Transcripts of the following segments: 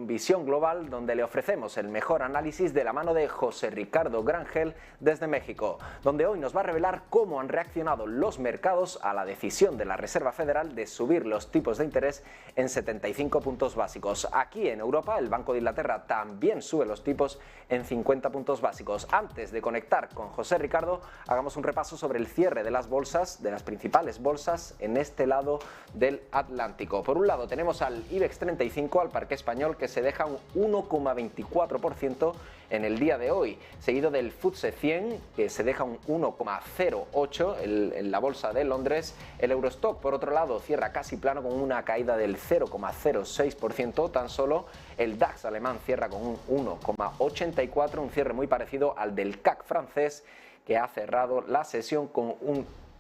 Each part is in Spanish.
con Visión Global, donde le ofrecemos el mejor análisis de la mano de José Ricardo Grangel desde México, donde hoy nos va a revelar cómo han reaccionado los mercados a la decisión de la Reserva Federal de subir los tipos de interés en 75 puntos básicos. Aquí en Europa, el Banco de Inglaterra también sube los tipos en 50 puntos básicos. Antes de conectar con José Ricardo, hagamos un repaso sobre el cierre de las bolsas, de las principales bolsas en este lado del Atlántico. Por un lado tenemos al IBEX 35, al parque español, que se deja un 1,24% en el día de hoy, seguido del FTSE 100, que se deja un 1,08% en la bolsa de Londres. El Eurostock, por otro lado, cierra casi plano con una caída del 0,06%, tan solo. El DAX alemán cierra con un 1,84%, un cierre muy parecido al del CAC francés, que ha cerrado la sesión con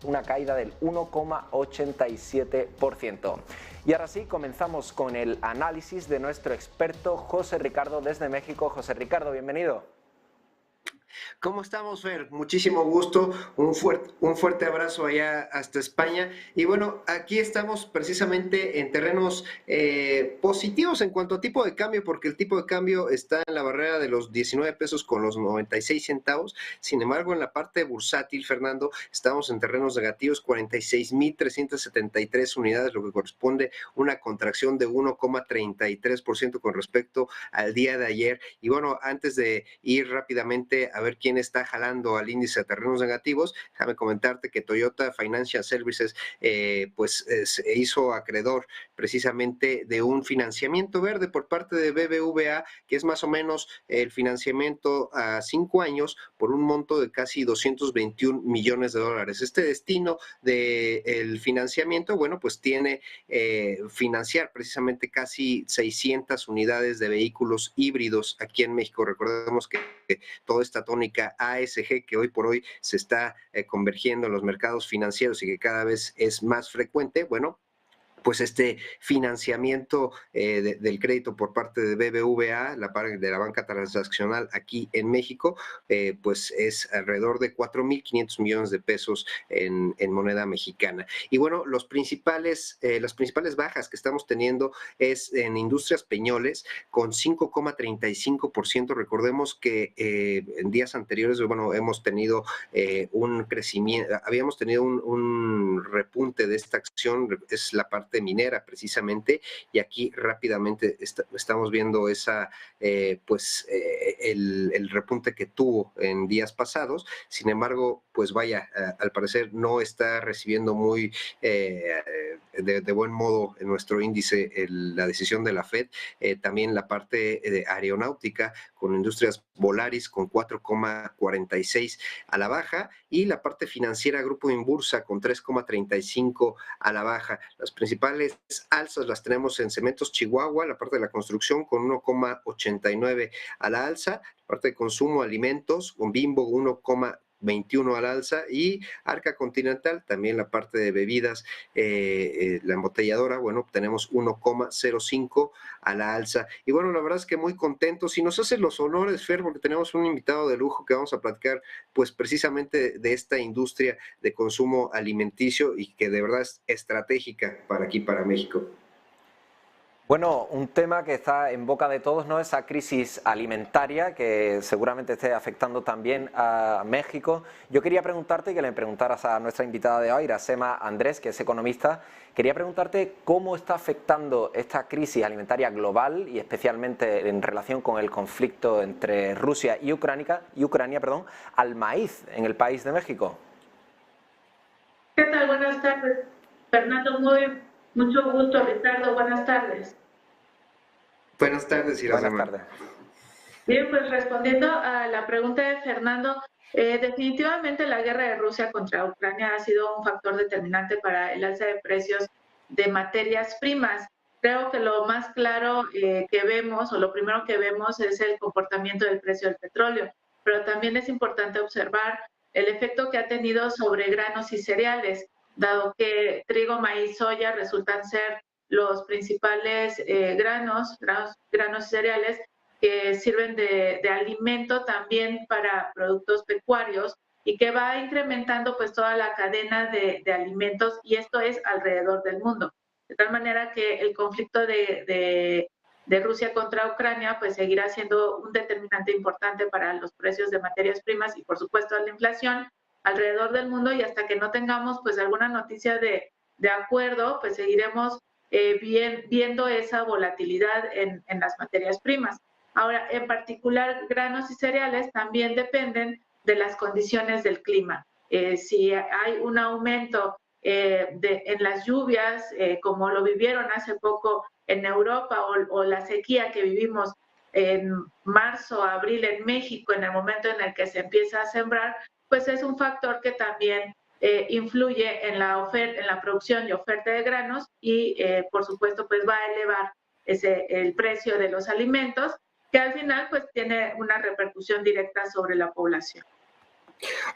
una caída del 1,87%. Y ahora sí, comenzamos con el análisis de nuestro experto José Ricardo desde México. José Ricardo, bienvenido. ¿Cómo estamos, Fer? Muchísimo gusto, un fuerte abrazo allá hasta España. Y bueno, aquí estamos precisamente en terrenos positivos en cuanto a tipo de cambio, porque el tipo de cambio está en la barrera de los 19 pesos con los 96 centavos. Sin embargo, en la parte bursátil, Fernando, estamos en terrenos negativos, 46,373 unidades, lo que corresponde a una contracción de 1,33% con respecto al día de ayer. Y bueno, antes de ir rápidamente a ver quién está jalando al índice de terrenos negativos, déjame comentarte que Toyota Financial Services se hizo acreedor precisamente de un financiamiento verde por parte de BBVA, que es más o menos el financiamiento a 5 años por un monto de casi 221 millones de dólares. Este destino del financiamiento, bueno, pues tiene financiar precisamente casi 600 unidades de vehículos híbridos aquí en México. Recordemos que toda esta tónica ASG que hoy por hoy se está convergiendo en los mercados financieros y que cada vez es más frecuente, bueno, pues este financiamiento del crédito por parte de BBVA, de la banca transaccional aquí en México, pues es alrededor de 4,500 millones de pesos en moneda mexicana. Y bueno, las principales bajas que estamos teniendo es en Industrias Peñoles con 5,35%. Recordemos que en días anteriores, bueno, hemos tenido un crecimiento, habíamos tenido un repunte de esta acción, es la parte minera precisamente, y aquí rápidamente estamos viendo el repunte que tuvo en días pasados. Sin embargo, pues vaya, al parecer no está recibiendo muy de buen modo en nuestro índice la decisión de la FED. También la parte de aeronáutica con Industrias Volaris con 4,46 a la baja, y la parte financiera Grupo Inbursa con 3,35 a la baja. Las principales alzas las tenemos en Cementos Chihuahua, la parte de la construcción con 1,89 a la alza, la parte de consumo, alimentos, con Bimbo 1,21 al alza, y Arca Continental, también la parte de bebidas, la embotelladora, bueno, tenemos 1,05 a la alza. Y bueno, la verdad es que muy contentos, y nos hace los honores, Fer, porque tenemos un invitado de lujo que vamos a platicar pues precisamente de esta industria de consumo alimenticio y que de verdad es estratégica para aquí, para México. Bueno, un tema que está en boca de todos, ¿no? Esa crisis alimentaria que seguramente esté afectando también a México. Yo quería preguntarte, y que le preguntaras a nuestra invitada de hoy, Irasema Andrés, que es economista, quería preguntarte cómo está afectando esta crisis alimentaria global y especialmente en relación con el conflicto entre Rusia y Ucrania, al maíz en el país de México. ¿Qué tal? Buenas tardes, Fernando. Mucho gusto, Ricardo. Buenas tardes. Buenas tardes, Irasema. Buenas tardes. Bien, pues respondiendo a la pregunta de Fernando, definitivamente la guerra de Rusia contra Ucrania ha sido un factor determinante para el alza de precios de materias primas. Creo que lo más claro que vemos, o lo primero que vemos, es el comportamiento del precio del petróleo, pero también es importante observar el efecto que ha tenido sobre granos y cereales, dado que trigo, maíz, soya resultan ser los principales granos y cereales que sirven de alimento también para productos pecuarios y que va incrementando pues toda la cadena de alimentos, y esto es alrededor del mundo. De tal manera que el conflicto de de Rusia contra Ucrania, pues seguirá siendo un determinante importante para los precios de materias primas y por supuesto la inflación alrededor del mundo, y hasta que no tengamos pues alguna noticia de acuerdo, pues seguiremos viendo esa volatilidad en las materias primas. Ahora, en particular, granos y cereales también dependen de las condiciones del clima. Si hay un aumento en las lluvias, como lo vivieron hace poco en Europa, o la sequía que vivimos en marzo, abril en México, en el momento en el que se empieza a sembrar, pues es un factor que también influye en la oferta, en la producción y oferta de granos, y por supuesto pues va a elevar el precio de los alimentos, que al final pues tiene una repercusión directa sobre la población.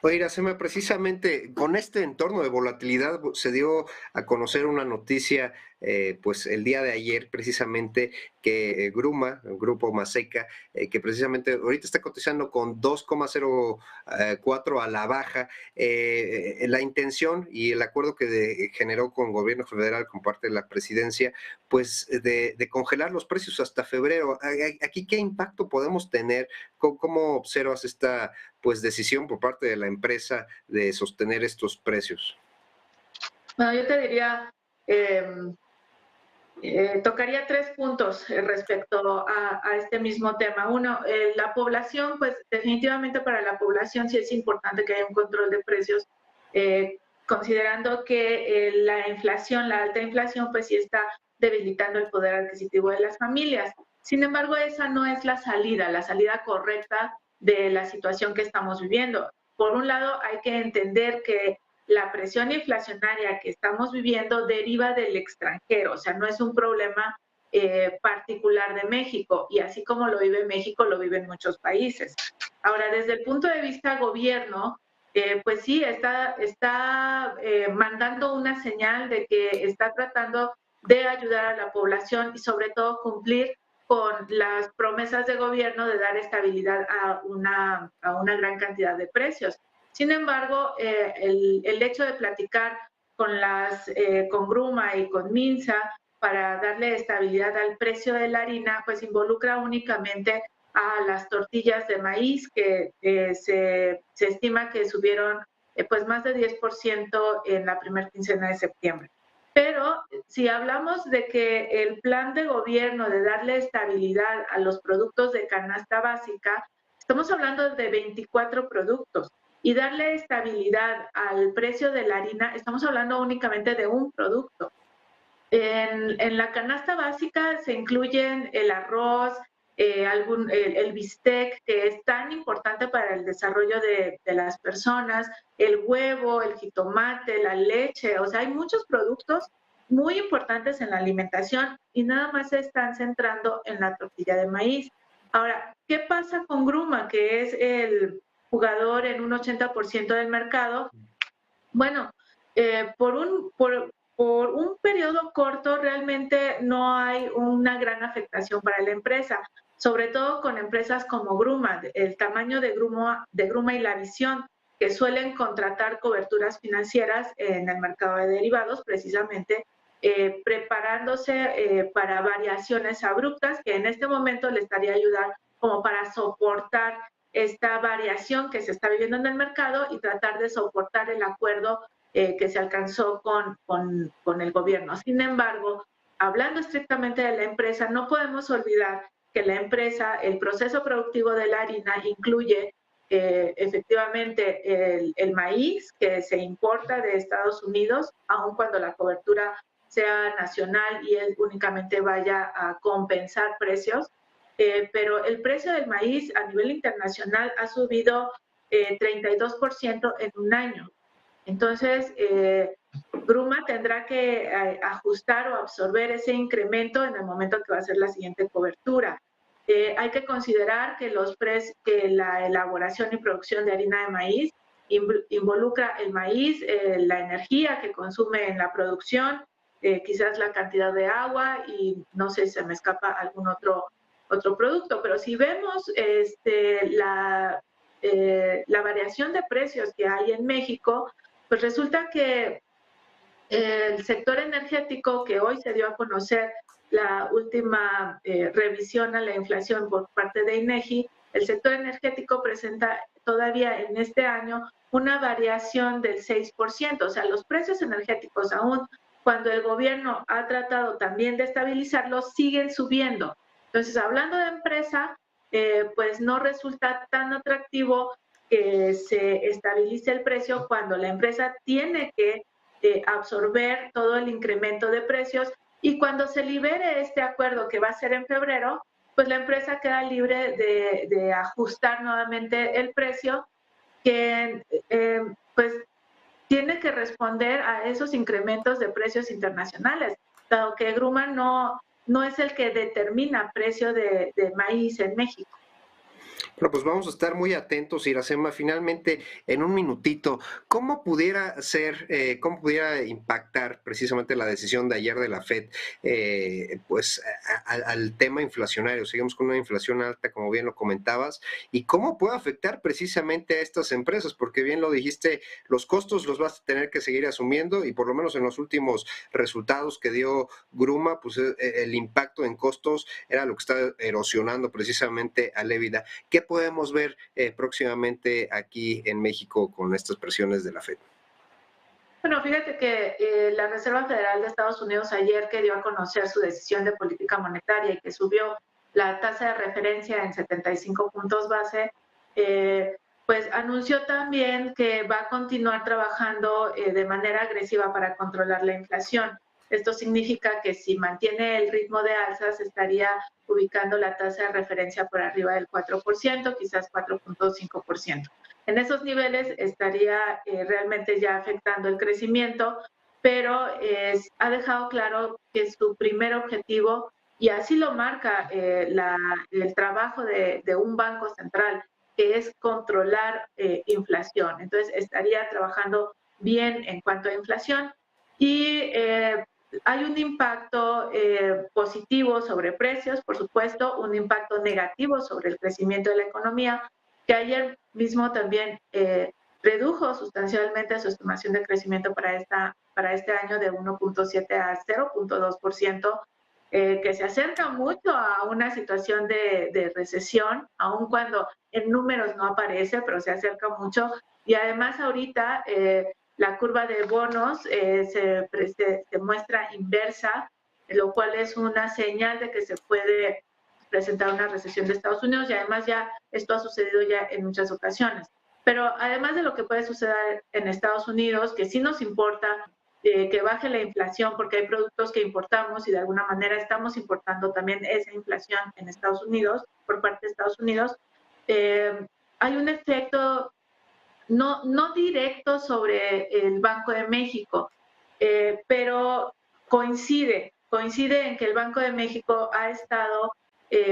Oye, Iracema, precisamente con este entorno de volatilidad se dio a conocer una noticia, pues el día de ayer precisamente, que Gruma, el grupo Maseca, que precisamente ahorita está cotizando con 2,04 a la baja. La intención y el acuerdo que generó con el gobierno federal, con parte de la presidencia, pues de congelar los precios hasta febrero. ¿Aquí qué impacto podemos tener? ¿Cómo observas esta pues decisión por parte de la empresa de sostener estos precios? Bueno, yo te diría, tocaría 3 puntos respecto a este mismo tema. Uno, la población, pues definitivamente para la población sí es importante que haya un control de precios, considerando que la inflación, la alta inflación, pues sí está debilitando el poder adquisitivo de las familias. Sin embargo, esa no es la salida correcta de la situación que estamos viviendo. Por un lado, hay que entender que la presión inflacionaria que estamos viviendo deriva del extranjero, o sea, no es un problema particular de México, y así como lo vive México, lo viven muchos países. Ahora, desde el punto de vista gobierno, pues sí, está mandando una señal de que está tratando de ayudar a la población y sobre todo cumplir con las promesas de gobierno de dar estabilidad a una gran cantidad de precios. Sin embargo, el hecho de platicar con Gruma y con Minsa para darle estabilidad al precio de la harina, pues involucra únicamente a las tortillas de maíz, que se estima que subieron pues más de 10% en la primera quincena de septiembre. Pero si hablamos de que el plan de gobierno de darle estabilidad a los productos de canasta básica, estamos hablando de 24 productos. Y darle estabilidad al precio de la harina, estamos hablando únicamente de un producto. En la canasta básica se incluyen el arroz, el bistec, que es tan importante para el desarrollo de las personas, el huevo, el jitomate, la leche, o sea, hay muchos productos muy importantes en la alimentación y nada más se están centrando en la tortilla de maíz. Ahora, ¿qué pasa con Gruma, que es el jugador en un 80% del mercado? Bueno, por un periodo corto realmente no hay una gran afectación para la empresa, sobre todo con empresas como Gruma, el tamaño de Gruma y la visión, que suelen contratar coberturas financieras en el mercado de derivados, precisamente preparándose para variaciones abruptas, que en este momento le estaría ayudando como para soportar esta variación que se está viviendo en el mercado y tratar de soportar el acuerdo que se alcanzó con el gobierno. Sin embargo, hablando estrictamente de la empresa, no podemos olvidar que la empresa, el proceso productivo de la harina incluye efectivamente el maíz que se importa de Estados Unidos, aun cuando la cobertura sea nacional y él únicamente vaya a compensar precios, pero el precio del maíz a nivel internacional ha subido 32% en un año. Entonces, Gruma tendrá que ajustar o absorber ese incremento en el momento que va a ser la siguiente cobertura. Hay que considerar que la elaboración y producción de harina de maíz involucra el maíz, la energía que consume en la producción, quizás la cantidad de agua y no sé si se me escapa algún otro producto, pero si vemos la variación de precios que hay en México, pues resulta que el sector energético que hoy se dio a conocer la última revisión a la inflación por parte de INEGI, el sector energético presenta todavía en este año una variación del 6%. O sea, los precios energéticos, aún cuando el gobierno ha tratado también de estabilizarlos, siguen subiendo. Entonces, hablando de empresa, pues no resulta tan atractivo que se estabilice el precio cuando la empresa tiene que absorber todo el incremento de precios, y cuando se libere este acuerdo, que va a ser en febrero, pues la empresa queda libre de ajustar nuevamente el precio, que pues tiene que responder a esos incrementos de precios internacionales, dado que Gruma no es el que determina precio de maíz en México. Bueno, pues vamos a estar muy atentos, Iracema. Finalmente, en un minutito, ¿cómo pudiera ser, cómo pudiera impactar precisamente la decisión de ayer de la FED, pues al tema inflacionario? Seguimos con una inflación alta, como bien lo comentabas, y cómo puede afectar precisamente a estas empresas, porque bien lo dijiste, los costos los vas a tener que seguir asumiendo, y por lo menos en los últimos resultados que dio Gruma, pues el impacto en costos era lo que está erosionando precisamente a Lébida. ¿Qué podemos ver próximamente aquí en México con estas presiones de la FED? Bueno, fíjate que la Reserva Federal de Estados Unidos ayer, que dio a conocer su decisión de política monetaria y que subió la tasa de referencia en 75 puntos base, pues anunció también que va a continuar trabajando de manera agresiva para controlar la inflación. Esto significa que si mantiene el ritmo de alzas, estaría ubicando la tasa de referencia por arriba del 4%, quizás 4.5%. En esos niveles estaría realmente ya afectando el crecimiento, pero ha dejado claro que su primer objetivo, y así lo marca el trabajo de un banco central, que es controlar inflación. Entonces, estaría trabajando bien en cuanto a inflación, y hay un impacto positivo sobre precios, por supuesto, un impacto negativo sobre el crecimiento de la economía, que ayer mismo también redujo sustancialmente su estimación de crecimiento para este año de 1.7 a 0.2%, que se acerca mucho a una situación de recesión, aun cuando en números no aparece, pero se acerca mucho. Y además ahorita la curva de bonos se muestra inversa, lo cual es una señal de que se puede presentar una recesión de Estados Unidos, y además ya esto ha sucedido ya en muchas ocasiones. Pero además de lo que puede suceder en Estados Unidos, que sí nos importa que baje la inflación, porque hay productos que importamos y de alguna manera estamos importando también esa inflación en Estados Unidos, por parte de Estados Unidos, hay un efecto no directo sobre el Banco de México, pero coincide en que el Banco de México ha estado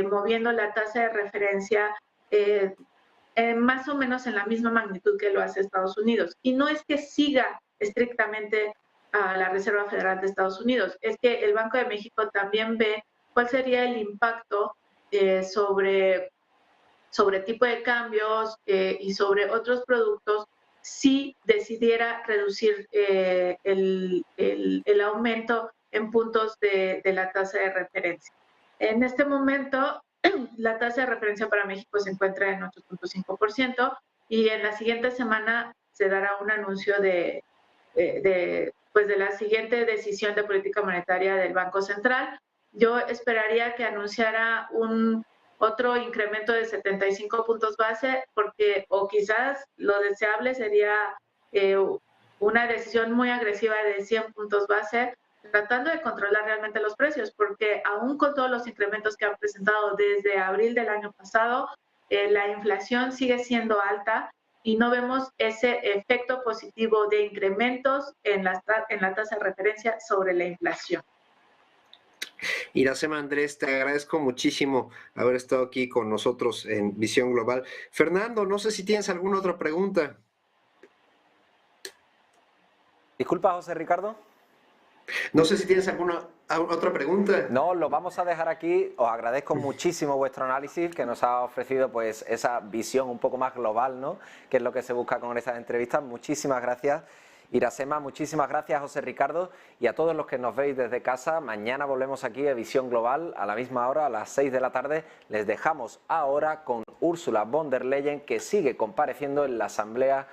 moviendo la tasa de referencia más o menos en la misma magnitud que lo hace Estados Unidos. Y no es que siga estrictamente a la Reserva Federal de Estados Unidos, es que el Banco de México también ve cuál sería el impacto sobre tipo de cambios y sobre otros productos si decidiera reducir el aumento en puntos de la tasa de referencia. En este momento, la tasa de referencia para México se encuentra en 8.5%, y en la siguiente semana se dará un anuncio pues de la siguiente decisión de política monetaria del Banco Central. Yo esperaría que anunciara otro incremento de 75 puntos base, porque o quizás lo deseable sería una decisión muy agresiva de 100 puntos base, tratando de controlar realmente los precios, porque aún con todos los incrementos que han presentado desde abril del año pasado, la inflación sigue siendo alta y no vemos ese efecto positivo de incrementos en la tasa de referencia sobre la inflación. Iracema Andrés, te agradezco muchísimo haber estado aquí con nosotros en Visión Global. Fernando, no sé si tienes alguna otra pregunta. Disculpa, José Ricardo. No sé si tienes alguna otra pregunta. No, lo vamos a dejar aquí. Os agradezco muchísimo vuestro análisis, que nos ha ofrecido pues esa visión un poco más global, ¿no? Que es lo que se busca con estas entrevistas. Muchísimas gracias. Irasema, muchísimas gracias, José Ricardo, y a todos los que nos veis desde casa. Mañana volvemos aquí a Visión Global a la misma hora, a las 6 de la tarde. Les dejamos ahora con Ursula von der Leyen, que sigue compareciendo en la Asamblea